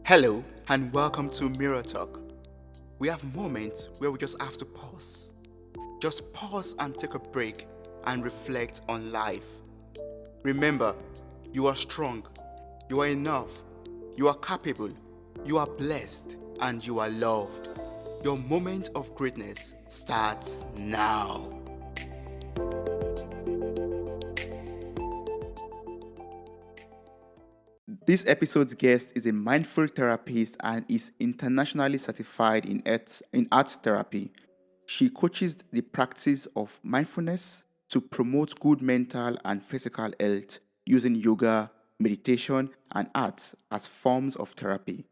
Hello and welcome to Mirror Talk. We have moments where we just have to pause. Just pause and take a break and reflect on life. Remember, you are strong, you are enough, you are capable, you are blessed, and you are loved. Your moment of greatness starts now. This episode's guest is a mindful therapist and is internationally certified in art therapy. She coaches the practice of mindfulness to promote good mental and physical health using yoga, meditation, and art as forms of therapy.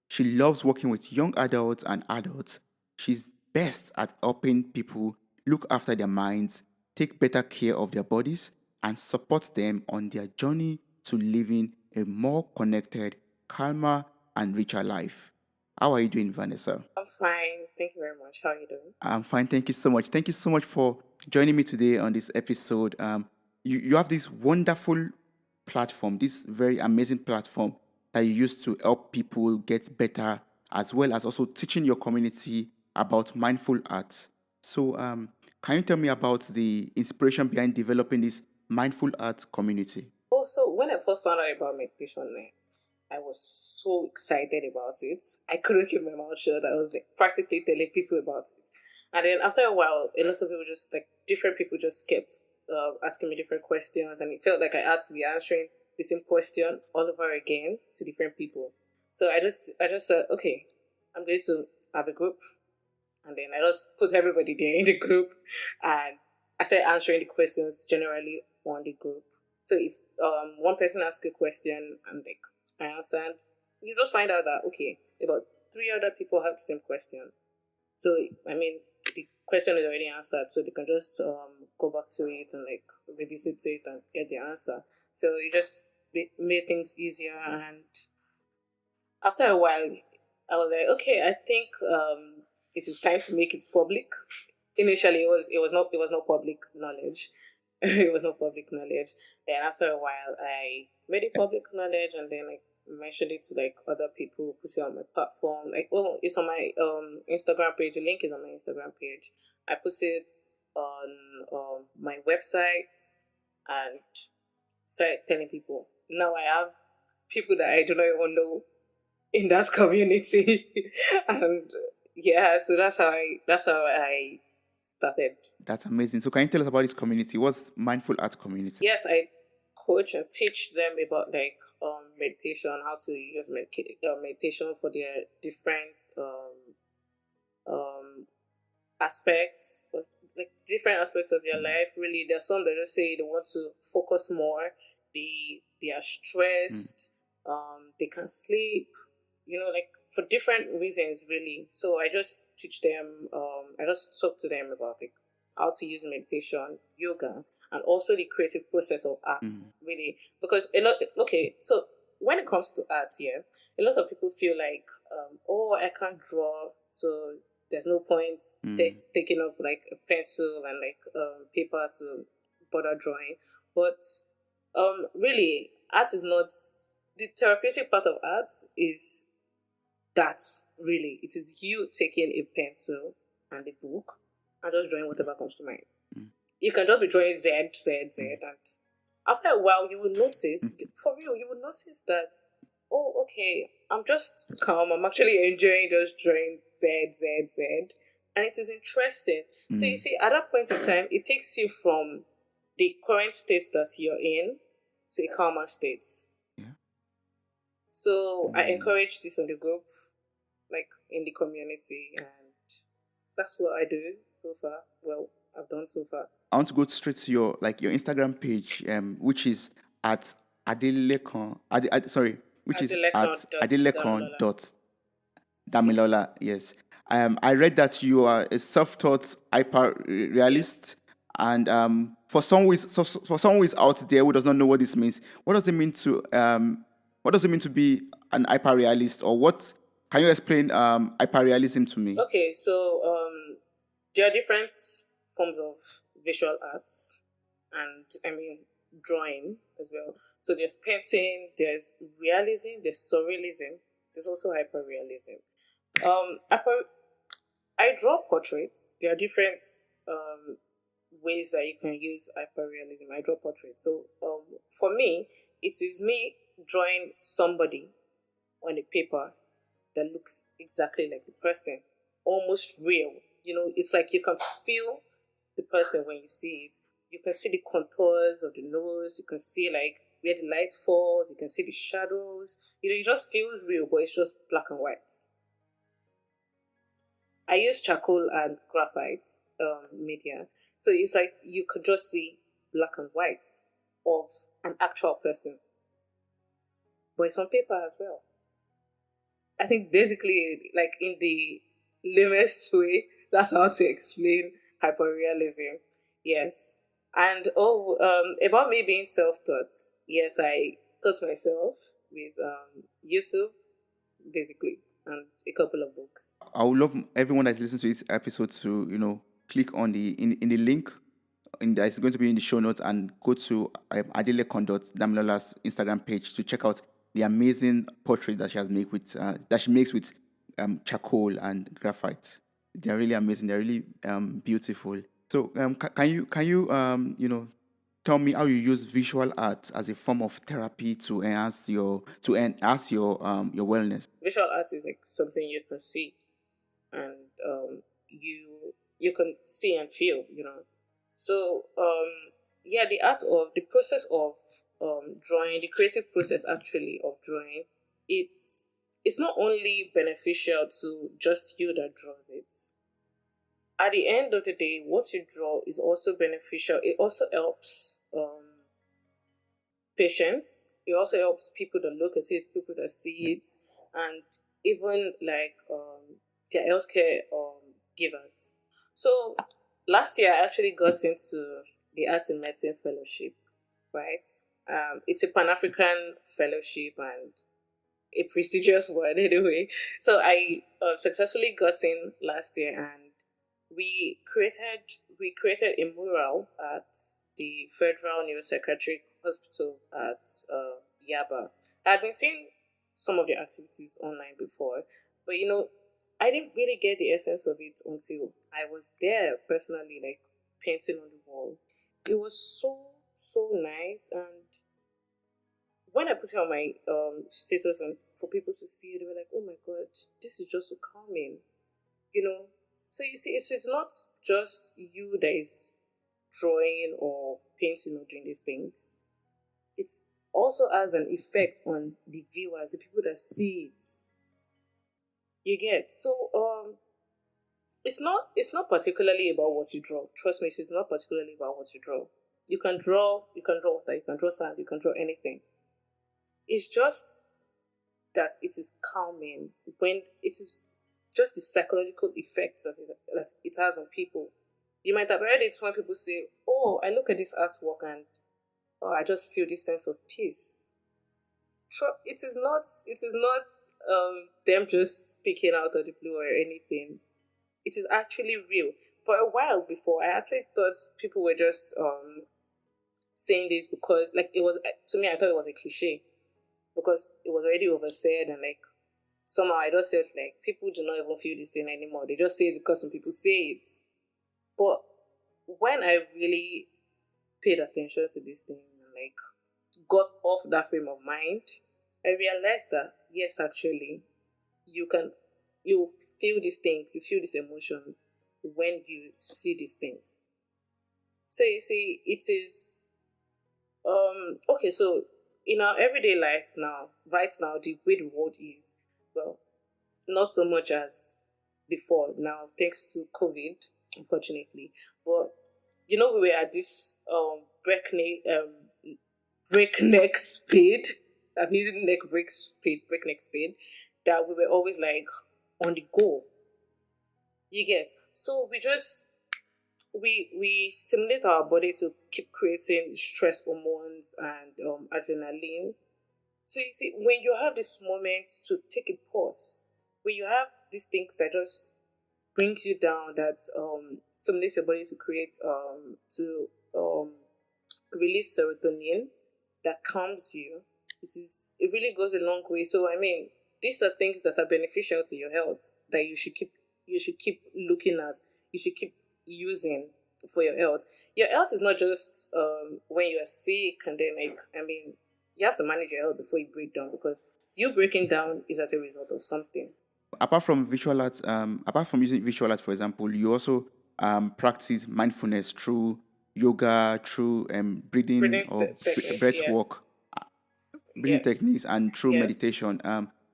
She loves working with young adults and adults. She's best at helping people look after their minds, take better care of their bodies, and support them on their journey to living a more connected, calmer, and richer life. How are you doing, Vanessa? I'm fine. Thank you very much. How are you doing? I'm fine. Thank you so much. Thank you so much for joining me today on this episode. You have this wonderful platform, this very amazing platform that you use to help people get better, as well as also teaching your community about mindful arts. So, can you tell me about the inspiration behind developing this mindful arts community? So when I first found out about meditation, I was so excited about it. I couldn't keep my mouth shut. I was practically telling people about it. And then after a while, a lot of people different people just kept asking me different questions. And it felt like I had to be answering the same question all over again to different people. So I just said, okay, I'm going to have a group. And then I just put everybody there in the group. And I started answering the questions generally on the group. So if one person asks a question and I answered, you just find out that okay, about three other people have the same question. So the question is already answered, so they can just go back to it and revisit it and get the answer. So it just made things easier. And after a while, I was like, okay, I think it is time to make it public. Initially, it was not public knowledge. It was not public knowledge. Then after a while, I made it public knowledge, and then mentioned it to other people, put it on my platform. It's on my Instagram page. The link is on my Instagram page. I put it on my website and started telling people. Now I have people that I do not even know in that community, and yeah, so that's how I started. That's amazing. So, can you tell us about this community? What's mindful arts community? Yes, I coach and teach them about meditation, how to use meditation for their different um aspects, different aspects of their life. Really, there's some that just say they want to focus more. They are stressed. They can sleep. For different reasons, really. So I just teach them. I just talk to them about how to use meditation, yoga, and also the creative process of arts. Really, because a lot. Okay, so when it comes to arts, yeah, a lot of people feel like, oh, I can't draw, so there's no point taking up a pencil and paper to bother drawing. But really, art is not the therapeutic part of art is that really it is you taking a pencil and a book and just drawing whatever comes to mind. You can just be drawing Z, Z, Z, and after a while you will notice, for real, you will notice that, oh, okay, I'm just calm. I'm actually enjoying just drawing Z, Z, Z. And it is interesting. So you see, at that point in time, it takes you from the current state that you're in to a calmer state. Yeah. So I encourage this on the group, in the community, and that's what I do so far. Well, I've done so far. I want to go straight to your Instagram page, which is at Adelekan. Which is at Adelekan dot Adelekan Damilola. dot Yes. Damilola. Yes. I read that you are a self-taught hyper realist, Yes. and for someone who is out there who does not know what this means, what does it mean to be an hyper realist, or what? Can you explain hyper realism to me? Okay, so there are different forms of visual arts, and drawing as well. So there's painting, there's realism, there's surrealism, There's also hyperrealism. Hyper, I draw portraits. There are different um ways that you can use hyperrealism. I draw portraits. So for me, it is me drawing somebody on a paper that looks exactly like the person, almost real. It's like you can feel the person when you see it. You can see the contours of the nose. You can see like where the light falls. You can see the shadows. It just feels real, but it's just black and white. I use charcoal and graphite media, so it's like you could just see black and white of an actual person, but it's on paper as well. I think basically, like in the lamest way, that's how to explain hyperrealism. Yes. And about me being self-taught. Yes, I taught myself with YouTube, basically, and a couple of books. I would love everyone that's listening to this episode to, click on the in the link that is going to be in the show notes and go to Adelekan.Damilola's Instagram page to check out the amazing portrait that she has made with that she makes with charcoal and graphite. They're really amazing. They're really beautiful. So can you tell me how you use visual art as a form of therapy to enhance your wellness? Visual art is like something you can see, and you can see and feel. So yeah, the process of drawing, the creative process actually of drawing, it's not only beneficial to just you that draws it. At the end of the day, what you draw is also beneficial. It also helps patients. It also helps people that look at it, people that see it, and even like their healthcare givers. So last year, I actually got into the Arts in Medicine Fellowship, right? It's a Pan African fellowship and a prestigious one anyway. So I successfully got in last year, and we created a mural at the Federal Neuropsychiatric Hospital at Yaba. I had been seeing some of the activities online before, but I didn't really get the essence of it until I was there personally, like painting on the wall. It was so nice, and when I put it on my status and for people to see, they were like, "Oh my god, this is just so calming," you know. So you see, it's not just you that is drawing or painting or doing these things. It's also has an effect on the viewers, the people that see it. You get so it's not particularly about what you draw. Trust me, it's not particularly about what you draw. You can draw water, you can draw sand, you can draw anything. It's just that it is calming when it is just the psychological effects that it has on people. You might have heard it when people say, "Oh, I look at this artwork and oh, I just feel this sense of peace." It is not. It is not them just speaking out of the blue or anything. It is actually real. For a while before, I actually thought people were just saying this because, like, it was to me. I thought it was a cliche because it was already oversaid, and like somehow I just felt like people do not even feel this thing anymore. They just say it because some people say it. But when I really paid attention to this thing and like got off that frame of mind, I realized that yes, actually, you can you feel these things, you feel this emotion when you see these things. So you see, it is okay. So in our everyday life now, right now, the way the world is, well, not so much as before now, thanks to COVID, unfortunately. But we were at this breakneck speed. I'm using breakneck speed, that we were always like on the go. You get so we stimulate our body to keep creating stress hormones and adrenaline. So you see, when you have this moment to take a pause, when you have these things that just brings you down, that stimulates your body to create to release serotonin that calms you, it really goes a long way. So I mean, these are things that are beneficial to your health that you should keep looking at, you should keep using for your health. Your health is not just when you are sick and then like I mean you have to manage your health before you break down because you breaking down is as a result of something. Apart from using visual arts, for example, you also practice mindfulness through yoga, through breathing or Techniques, breath yes. work, breathing Yes. techniques, and through Yes. meditation.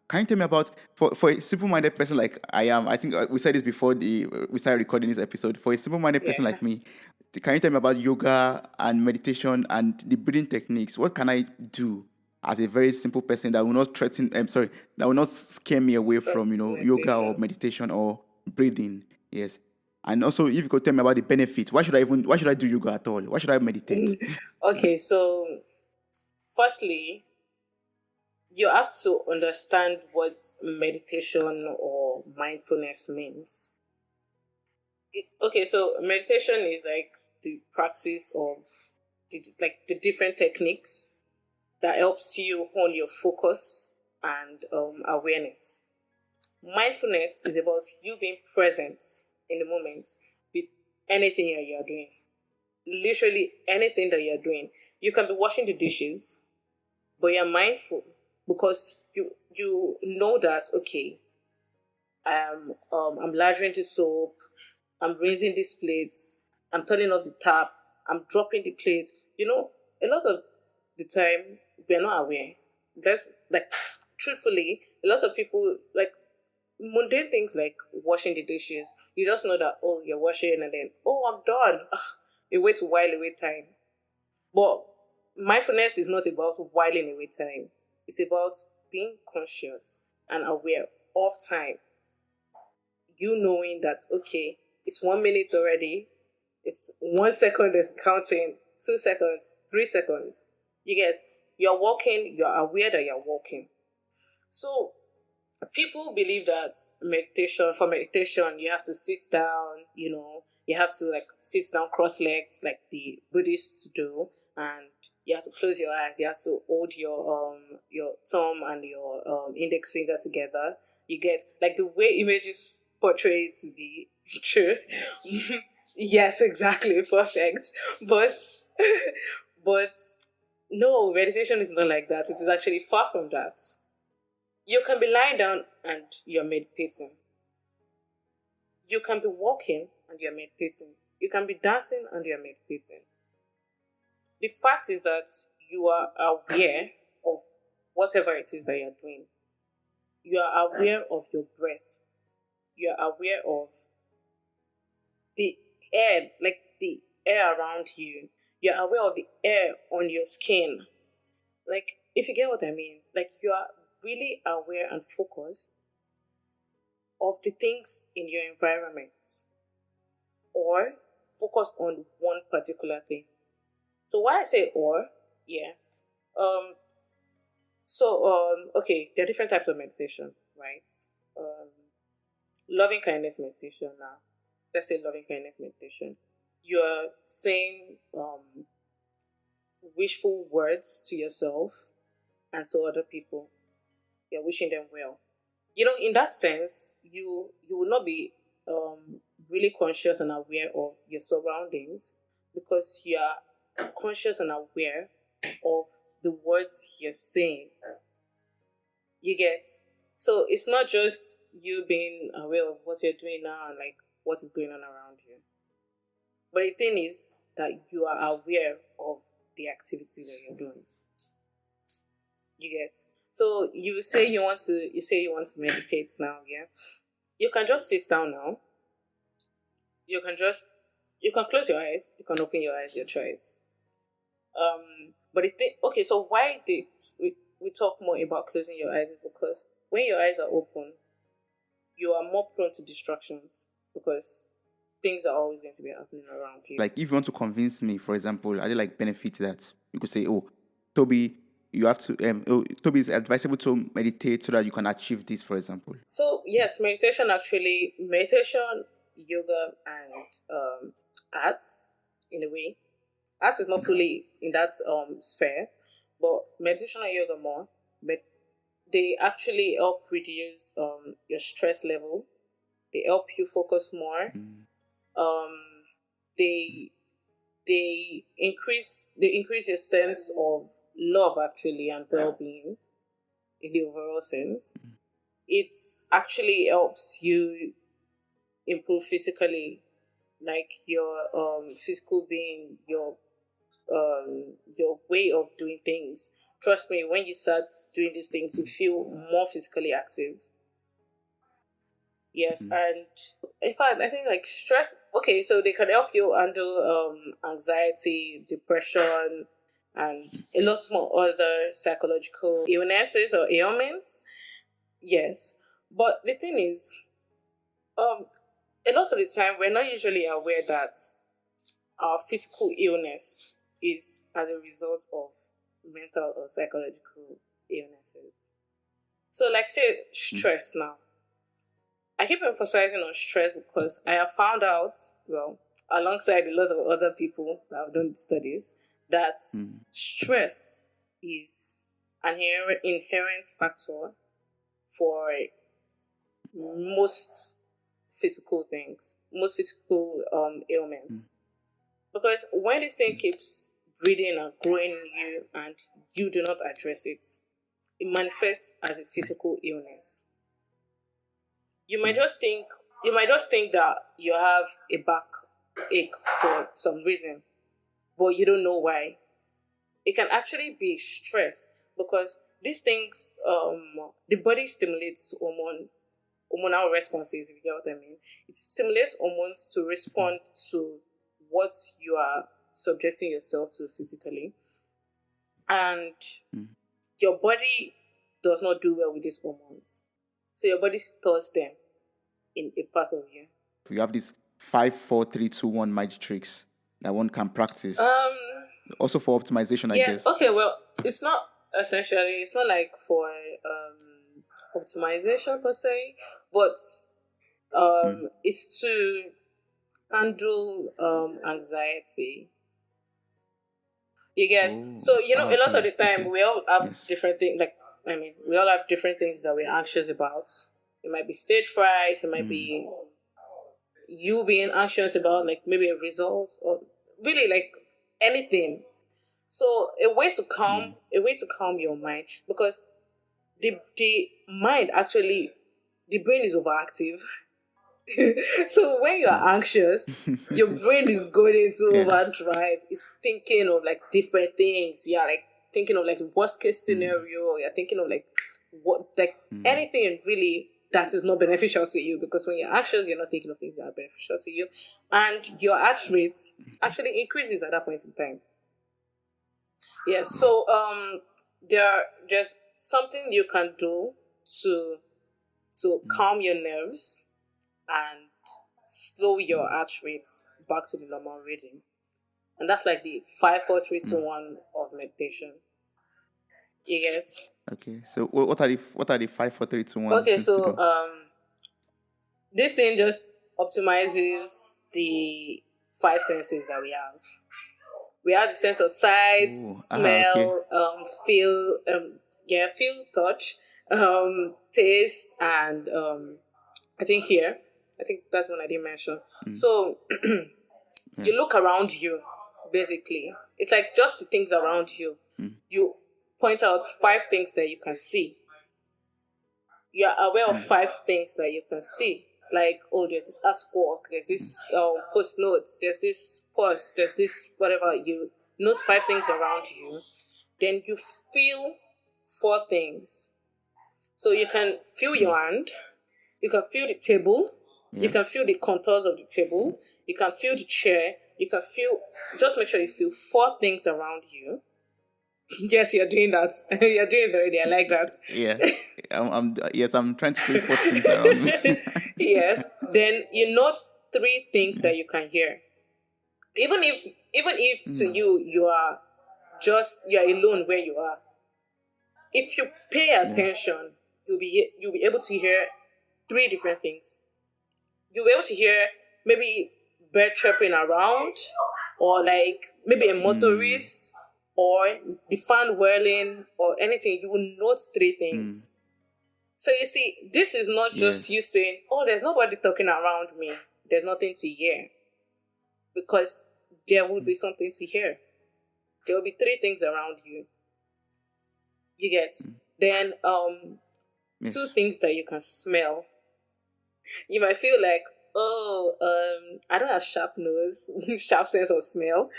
Can you tell me about for a simple-minded person like I am? I think we said this before we started recording this episode. For a simple-minded person Yeah. like me, can you tell me about yoga and meditation and the breathing techniques? What can I do as a very simple person that will not threaten? I'm sorry, that will not scare me away From from yoga or meditation. meditation or breathing. Yes. And also, if you could tell me about the benefits, why should I do yoga at all? Why should I meditate? Okay, so firstly, you have to understand what meditation or mindfulness means. Okay, so meditation is like the practice of the different techniques that helps you hone your focus and awareness. Mindfulness is about you being present in the moment with anything that you're doing. Literally anything that you're doing. You can be washing the dishes, but you're mindful because you know that okay, I'm lathering the soap, I'm rinsing these plates, I'm turning off the tap, I'm dropping the plates. A lot of the time we're not aware. That's like truthfully, a lot of people like mundane things like washing the dishes. You just know that oh you're washing and then oh I'm done. Ugh, it waits while away time. But mindfulness is not about whiling away time. It's about being conscious and aware of time. You knowing that okay, it's 1 minute already, it's 1 second is counting, 2 seconds, 3 seconds. You get you're walking, you're aware that you're walking. So people believe that meditation you have to sit down, you have to like sit down cross-legged like the Buddhists do, and you have to close your eyes, you have to hold your thumb and your index finger together. You get like the way images portray it to be true. Yes, exactly, perfect. But but no, meditation is not like that. It is actually far from that. You can be lying down and you're meditating. You can be walking and you're meditating. You can be dancing and you're meditating. The fact is that you are aware of whatever it is that you're doing. You are aware of your breath. You are aware of the air, like the air around you. You're aware of the air on your skin. Like, if you get what I mean, like you are really aware and focused of the things in your environment or focus on one particular thing. So why I say or, yeah. Um okay, there are different types of meditation, right? Um Loving kindness meditation now. Let's say loving kindness meditation. You're saying wishful words to yourself and to other people. You're wishing them well. In that sense, you will not be really conscious and aware of your surroundings because you are conscious and aware of the words you're saying. You get so it's not just you being aware of what you're doing now and like what is going on around you, but the thing is that you are aware of the activity that you're doing. You get so you say you want to meditate now, yeah. You can just sit down now. You can close your eyes, you can open your eyes, your choice. But the thing, okay, so why we talk more about closing your eyes is because when your eyes are open, you are more prone to distractions because things are always going to be happening around you. Like if you want to convince me, for example, are there like benefits that you could say, oh, Toby, you have to Toby, is advisable to meditate so that you can achieve this, for example. So yes, meditation, yoga, and arts in a way. Arts is not fully in that sphere, but meditation and yoga more. But they actually help reduce your stress level. They help you focus more. Mm. Um, they they increase your sense of love actually and well being in the overall sense. It actually helps you improve physically, like your physical being, your way of doing things. Trust me, when you start doing these things, you feel more physically active. Yes, Mm. and in fact, I think like stress. Okay, so they can help you handle anxiety, depression, and a lot more other psychological illnesses or ailments. Yes, but the thing is, um, a lot of the time we're not usually aware that our physical illness is as a result of mental or psychological illnesses. So, like, say, Mm. stress now. I keep emphasizing on stress because I have found out, well, alongside a lot of other people that have done studies, that Mm. stress is an inherent factor for most physical things, most physical Mm. ailments. Because when this thing keeps breeding and growing in you and you do not address it, it manifests as a physical illness. You might Mm. just think you might just think that you have a back ache for some reason, but you don't know why. It can actually be stress because these things, the body stimulates hormonal responses, if you get what I mean. It stimulates hormones to respond to what you are subjecting yourself to physically. And Mm. your body does not do well with these hormones. So your body stores them in a part of you. We have this 5, 4, 3, 2, 1 magic tricks that one can practice. Um, Also for optimization, I yes, guess. okay, well, it's not essentially, it's not like for optimization per se, but Mm. it's to handle anxiety. You get, Oh, so a lot of okay, the time okay. we all have Yes. different things. Like, I mean, we all have different things that we're anxious about. It might be stage fright. It might Mm. be you being anxious about like maybe a result or really like anything. So Mm. a way to calm your mind, because the mind actually, the brain is overactive. So when you're anxious, your brain is going into Yeah. overdrive. It's thinking of like different things. Yeah, like thinking of like the worst case Mm. scenario. You're thinking of like what, like Mm. anything really that is not beneficial to you, because when you're anxious, you're not thinking of things that are beneficial to you, and your heart rate actually increases at that point in time. Yeah. Yeah. So there's something you can do to Mm. calm your nerves and slow your Mm. heart rate back to the normal reading. And that's like the 5, 4, 3, 2, Mm. 1 of meditation. You get? Okay. So what are the 5, 4, 3, 2, 1 Okay, things to so do? this thing just optimizes the five senses that we have. We have the sense of sight, Oh, okay. smell, feel, feel, touch, taste, and I think here. I think that's one I didn't mention. Mm. So Yeah. you look around you, basically. It's like just the things around you. Mm. You point out five things that you can see. You are aware of Mm. five things that you can see. Like, oh, there's this artwork, there's Mm. this post notes, there's this post, there's this whatever. You note five things around you. Then you feel four things. So you can feel Mm. your hand, you can feel the table, you Yeah. can feel the contours of the table, you can feel the chair, you can feel, just make sure you feel four things around you. Yes, you're doing that. You're doing it already. I like that. Yeah. Yes, I'm trying to feel 4 things around me. Yes. Then you note three things that you can hear. Even if even if to Mm. you you're alone where you are. If you pay Yeah. attention, you'll be able to hear three different things. You'll be able to hear maybe bird chirping around, or like maybe a Mm. motorist, or the fan whirling, or anything. You will note three Mm. things. So you see, this is not just you Yes. saying, "Oh, there's nobody talking around me. There's nothing to hear," because there will be something to hear. There will be three things around you. You get then two Yes. things that you can smell. You might feel like, oh, I don't have sharp nose, sharp sense of smell.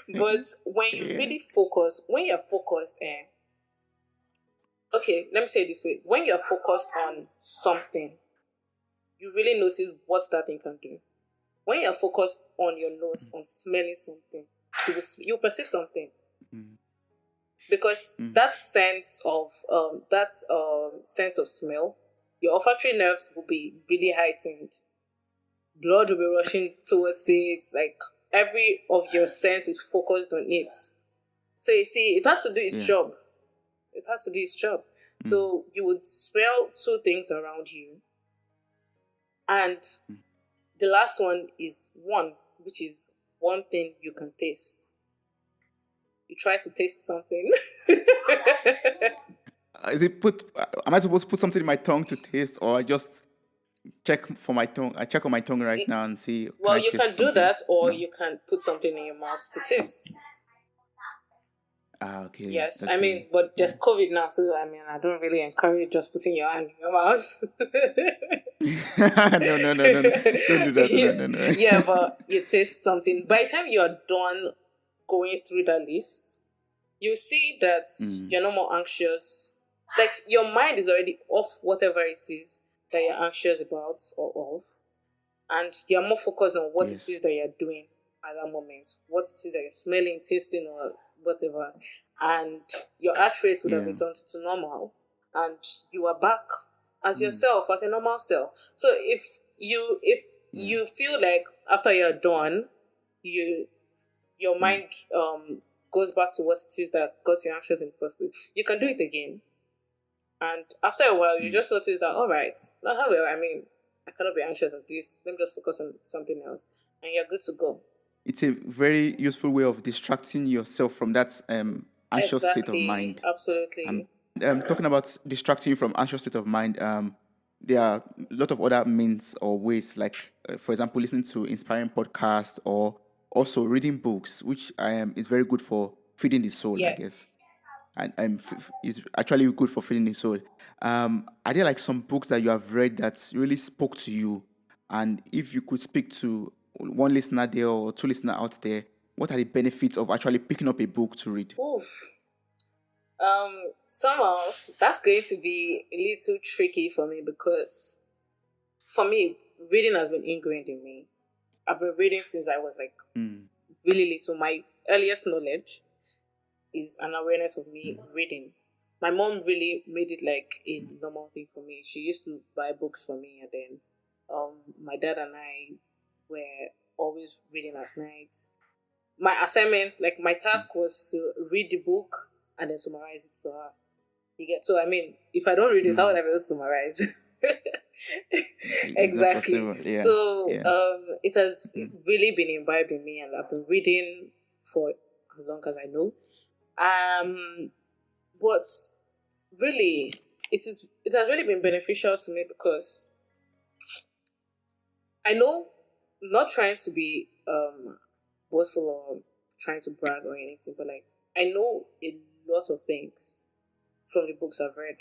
But when you Yeah. really focus, when you're focused, okay, let me say it this way: when you're focused on something, you really notice what that thing can do. When you're focused on your nose, on smelling something, you perceive something, because Mm. that sense of smell, your olfactory nerves will be really heightened. Blood will be rushing towards it. Like every of your sense is focused on it. So you see, it has to do its Yeah. job. It has to do its job. Mm. So you would smell two things around you, and the last one is one, which is one thing you can taste. You try to taste something. Is it put? Am I supposed to put something in my tongue to taste, or just check for my tongue? I check on my tongue right It- now and see, can well, I you can taste do something? that, or No. you can put something in your mouth to taste. Ah, okay, Yes, I mean, okay. but Yeah. there's COVID now, so I mean, I don't really encourage just putting your hand in your mouth. No, no, no, no, no. Don't do that. No, yeah, no, no. yeah, but you taste something. By the time you're done going through that list, you see that Mm. you're no more anxious. Like your mind is already off whatever it is that you're anxious about or of, and you're more focused on what it Yes. is that you're doing at that moment, what it is that you're smelling, tasting, or whatever, and your heart rate would have Yeah. returned to normal, and you are back as Mm. yourself, as a normal self. So if Yeah. you feel like after you're done, you your Yeah. mind goes back to what it is that got you anxious in the first place, you can do it again. And after a while, you Mm. just notice that, all right, now how well, I mean, I cannot be anxious of this. Let me just focus on something else. And you're good to go. It's a very useful way of distracting yourself from that anxious state of Exactly. mind. Um, Absolutely. talking about distracting you from anxious state of mind, there are a lot of other means or ways, like, for example, listening to inspiring podcasts or also reading books, which is very good for feeding the soul, I Yes. guess. And is actually good for feeding the soul. Are there like some books that you have read that really spoke to you? And if you could speak to one listener there or two listeners out there, what are the benefits of actually picking up a book to read? Oof. Somehow that's going to be a little tricky for me because for me, reading has been ingrained in me. I've been reading since I was like Mm. really little. My earliest knowledge is an awareness of me reading. My mom really made it like a normal thing for me. She used to buy books for me, and then my dad and I were always reading at night. My assignments, like my task, was to read the book and then summarize it to her. You get, so I mean, if I don't read it, how would Mm. I be able to summarize? It's not Exactly. possible. Yeah. So Yeah. it has Mm. really been imbibed in me, and I've been reading for as long as I know. Um, but really, it has really been beneficial to me because I know, not trying to be boastful or trying to brag or anything, but like I know a lot of things from the books I've read.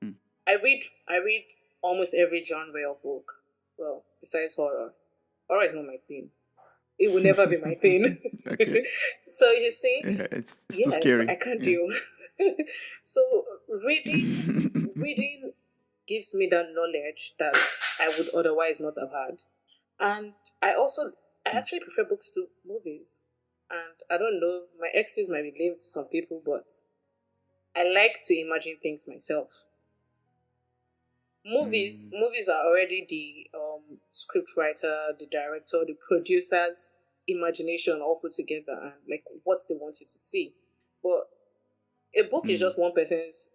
Mm. I read almost every genre of book. Well, besides horror. Horror is not my thing. It will never be my thing. Okay. So you see, Yeah, it's too yes, I scary. can't Yeah. deal. So reading gives me that knowledge that I would otherwise not have had. And I actually prefer books to movies. And I don't know, my exes might be lame to some people, but I like to imagine things myself. Mm. Movies are already the script writer, the director, the producer's imagination all put together and like what they want you to see. But a book is Mm. just one person's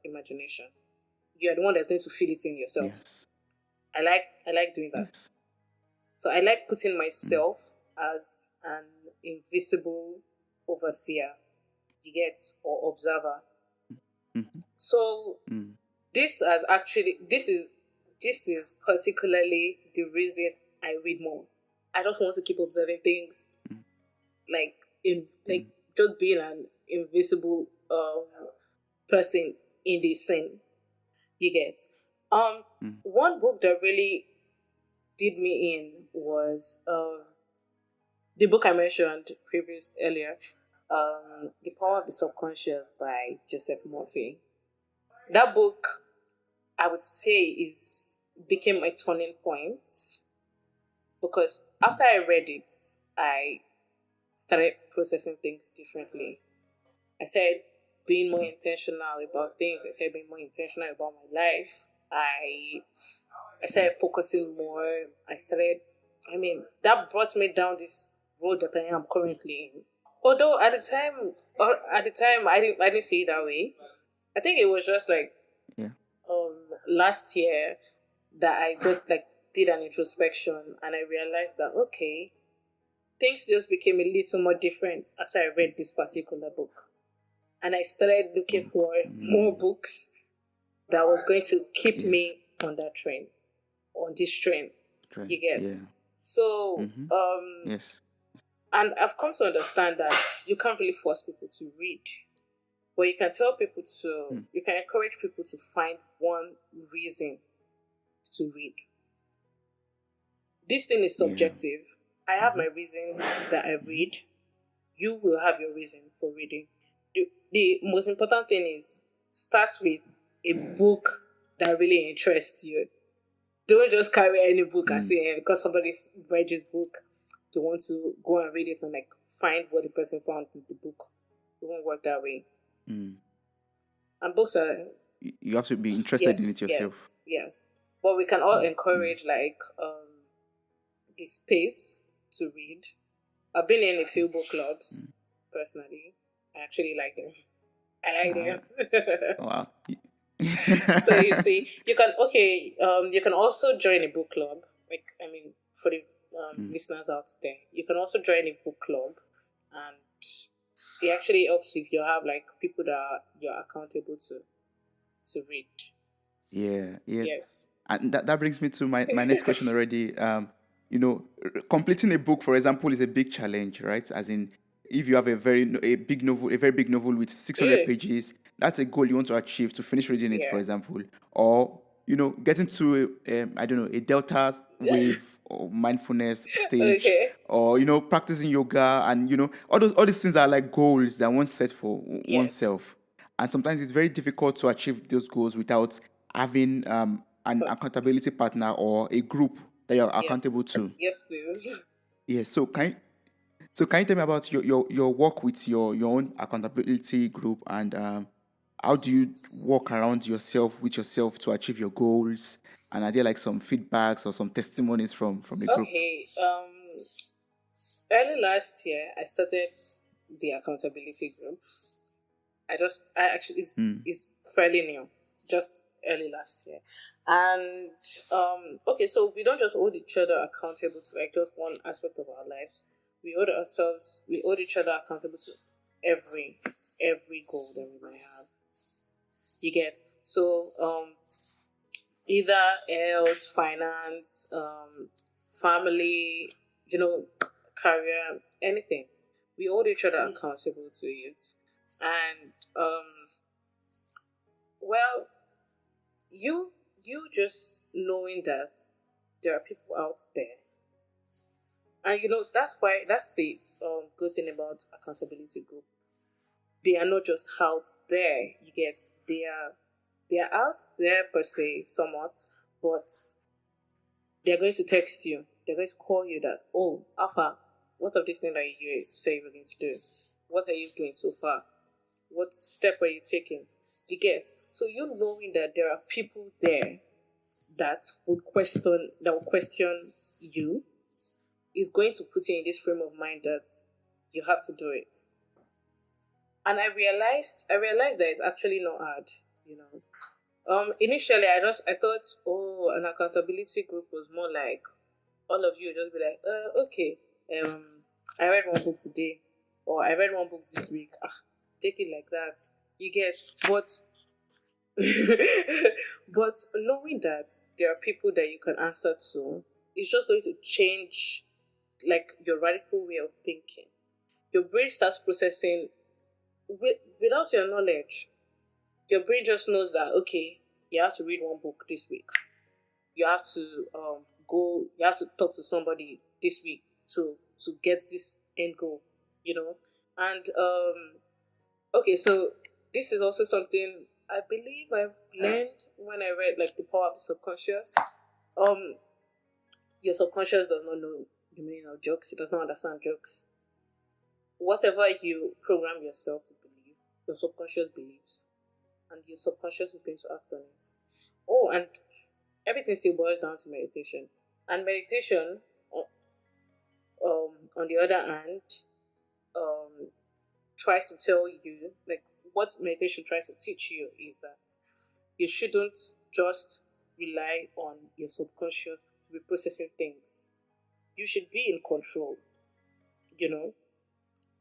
imagination. You are the one that's going to feel it in yourself. Yes. I like doing that. Yes. So I like putting Mm. myself as an invisible overseer, you get, or observer. Mm-hmm. So Mm. this is particularly the reason I read more. I just want to keep observing things, Mm. like in like Mm. just being an invisible person in the scene. You get. Mm. One book that really did me in was the book I mentioned earlier, The Power of the Subconscious by Joseph Murphy. That book, I would say, is became a turning point because Mm. after I read it, I started processing things differently. I started being more Mm. intentional about things. I started being more intentional about my life. I Mm. started focusing more. That brought me down this road that I am currently in. Although at the time I didn't see it that way. I think it was just like Yeah. last year that I just like did an introspection and I realized that okay, things just became a little more different after I read this particular book. And I started looking Mm. for more Mm. books that was going to keep Yes. me on this train. Try. You get. Yeah. So, Mm-hmm. Yes. and I've come to understand that you can't really force people to read, but Mm. you can encourage people to find one reason to read. This thing is Yeah. subjective. I have Mm-hmm. my reason that I Mm-hmm. read. You will have your reason for reading. The most important thing is start with a book that really interests you. Don't just carry any book and Mm. say because somebody's read this book, they want to go and read it and like find what the person found in the book. It won't work that way. Mm. And books are You have to be interested in yes, it yourself. yes, yes. But we can all Mm. Mm. encourage like the space to read. I've been in a few book clubs Mm. personally. I actually like them. I like Ah, them. wow. So you see, you can also join a book club. Like for the Mm. listeners out there, you can also join a book club, and it actually helps if you have like people that you're accountable to read. Yeah, yes. Yes. And that brings me to my next question already. Completing a book, for example, is a big challenge, right? As in, if you have a very big novel with 600 Yeah. pages, that's a goal you want to achieve to finish reading it, for Yeah. example. Or, getting to, I don't know, a delta wave or mindfulness stage, Okay. or, practicing yoga, and, all these things are like goals that one set for Yes. oneself. And sometimes it's very difficult to achieve those goals without having an But accountability partner or a group that you're yes. accountable to. Yes, please. Yes. So can you tell me about your work with your own accountability group, and how do you walk around yourself with yourself to achieve your goals? And are there like some feedbacks or some testimonies from the group? Okay. Early last year, I started the accountability group. I actually Mm. is fairly new, just early last year, and okay, so we don't just hold each other accountable to like just one aspect of our lives. We hold each other accountable to every goal that we might have. You get so either health, finance, family, career, anything. We hold each other accountable to it, and well, you just knowing that there are people out there, and that's the good thing about accountability group. They are not just out there. You get they are out there per se somewhat, but they are going to text you. They're going to call you that, oh, Alpha, what of this thing that you say you're going to do? What are you doing so far? What step are you taking? You get so you knowing that there are people there that will question you is going to put you in this frame of mind that you have to do it. And I realized that it's actually not hard, you know. Initially I thought, oh, an accountability group was more like all of you just be like, okay, um, I read one book today, or I read one book this week. Take it like that. You get, but But knowing that there are people that you can answer to, it's just going to change like your radical way of thinking. Your brain starts processing without your knowledge. Your brain just knows that okay, you have to read one book this week. You have to go. You have to talk to somebody this week to get this end goal. You know, and okay, so this is also something I believe I've learned when I read like the power of the subconscious. Um, your subconscious does not know the meaning of jokes. It does not understand jokes. Whatever you program yourself to believe, your subconscious believes, and your subconscious is going to act on it. Oh, and everything still boils down to meditation. And meditation, on the other hand, um, tries to tell you, like, what meditation tries to teach you is that you shouldn't just rely on your subconscious to be processing things. You should be in control, you know,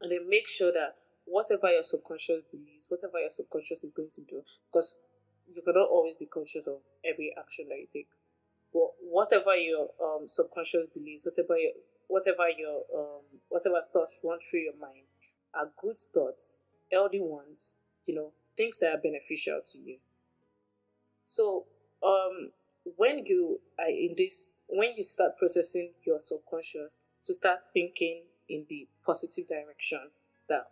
and then make sure that whatever your subconscious believes, whatever your subconscious is going to do, because you cannot always be conscious of every action that you take. But whatever your subconscious believes, whatever thoughts run through your mind are good thoughts, healthy ones, things that are beneficial to you. So when you are in this, when you start processing your subconscious to start thinking in the positive direction, that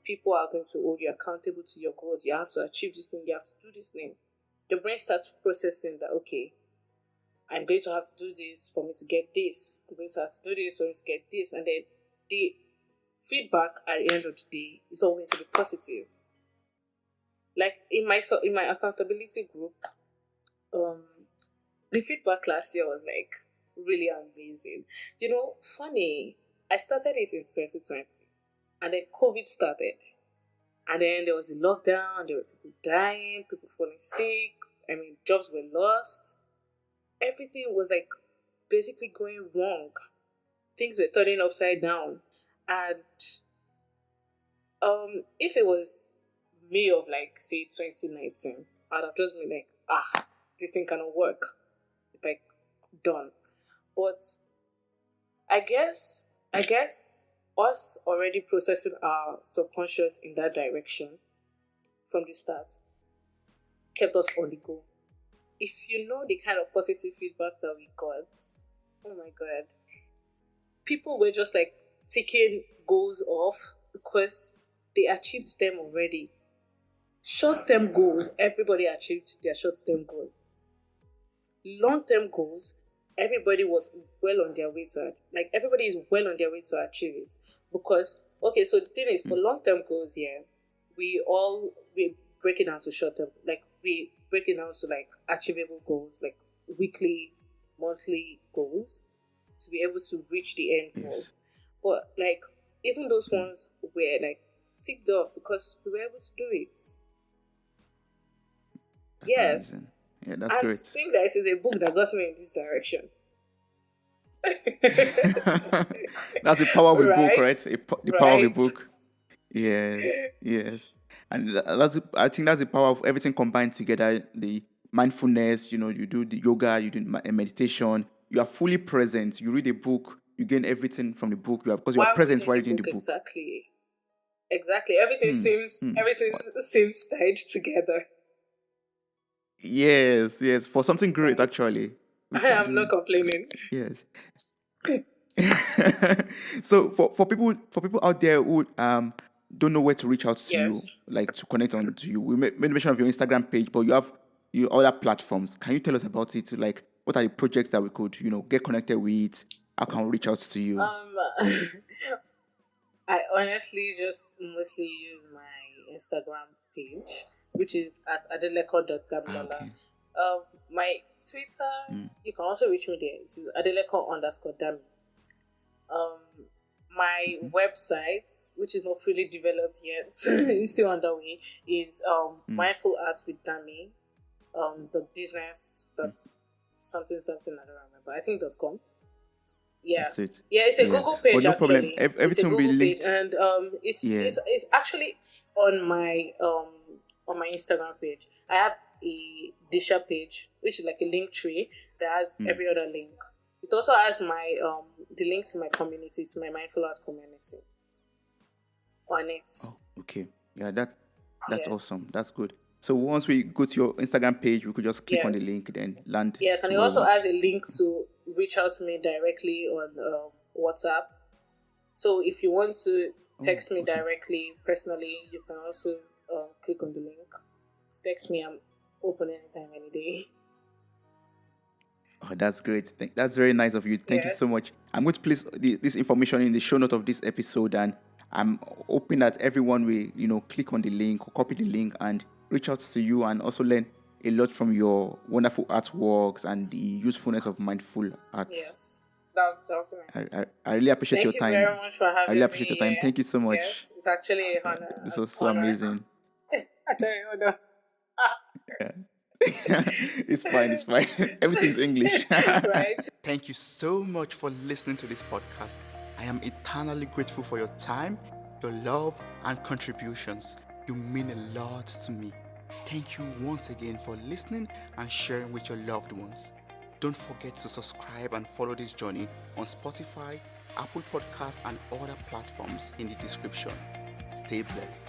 people are going to hold you accountable to your goals, you have to achieve this thing, you have to do this thing, your brain starts processing that okay, I'm going to have to do this for me to get this, I'm going to have to do this for me to get this, and then the feedback at the end of the day is all going to be positive. Like in my accountability group, the feedback last year was like really amazing. Funny, I started it in 2020, and then COVID started, and then there was a lockdown, there were people dying, people falling sick, jobs were lost, everything was like basically going wrong, things were turning upside down. And if it was May of like say 2019, I'd have just been like, this thing cannot work, it's like done. But I guess us already processing our subconscious in that direction from the start kept us on the go. If you know the kind of positive feedbacks that we got, oh my god, people were just like taking goals off because they achieved them already. Short-term goals, everybody achieved their short-term goal. Long-term goals, everybody was well on their way to it. Like everybody is well on their way to achieve it. Because okay, so the thing is, for long-term goals, we break it down to short-term. Like we break it down to like achievable goals, like weekly, monthly goals, to be able to reach the end goal. Yes. But like even those ones were like ticked off because we were able to do it. That's Yes. amazing. Yeah, that's And great. think that it is a book that got me in this direction. That's the power of a book, Right? right? The power of a Right. book. Yes, yes. And I think that's the power of everything combined together. The mindfulness, you do the yoga, you do meditation. You are fully present. You read a book, you gain everything from the book. Because you are While present reading while the reading the book, book. exactly. Exactly. Everything seems tied together. Yes, yes. For something great, Right. actually, we I can am not do. complaining. Yes. So for people out there who don't know where to reach out to you, Yes. like to connect on to you, we made mention of your Instagram page, but you have your other platforms. Can you tell us about it? Like, what are the projects that we could get connected with? How can we reach out to you? Um I honestly just mostly use my Instagram page, which is at adeleko.damilola. Okay. My Twitter, you can also reach me there. It is adeleko_dami. Um, my website, which is not fully developed yet, is still underway, is mindful arts with Dami. The business that's something I don't remember. I think .com. Yeah, That's it. yeah, it's a Yeah, Google but page no problem. actually. It's a Everything will be Google page, linked. and it's Yeah. it's it's actually on my Instagram page. I have a Disha page, which is like a link tree that has Mm. every other link. It also has my the links to my community, to my mindful art community on it. Oh, okay. Yeah, that's Yes. awesome. That's good. So once we go to your Instagram page, we could just click on the Yes. link, then land Yes, and to it where we also want. has a link to reach out to me directly on WhatsApp. So if you want to Oh, text me okay. directly, personally, you can also click on the link. Text me. I'm open anytime, any day. Oh, that's great. That's very nice of you. Thank you so Yes. much. I'm going to place this information in the show note of this episode, and I'm hoping that everyone will, click on the link or copy the link and reach out to you and also learn a lot from your wonderful artworks and the usefulness of mindful arts. Yes. That was I, nice. I, I really appreciate your Thank you very time. much for I really having appreciate your me time. here. Thank you so much. Yes, it's actually an Yeah, honor. this An was so honor. amazing. Sorry, hold on. Yeah. It's fine. It's fine. Everything's English. Right. Thank you so much for listening to this podcast. I am eternally grateful for your time, your love, and contributions. You mean a lot to me. Thank you once again for listening and sharing with your loved ones. Don't forget to subscribe and follow this journey on Spotify, Apple Podcasts, and other platforms in the description. Stay blessed.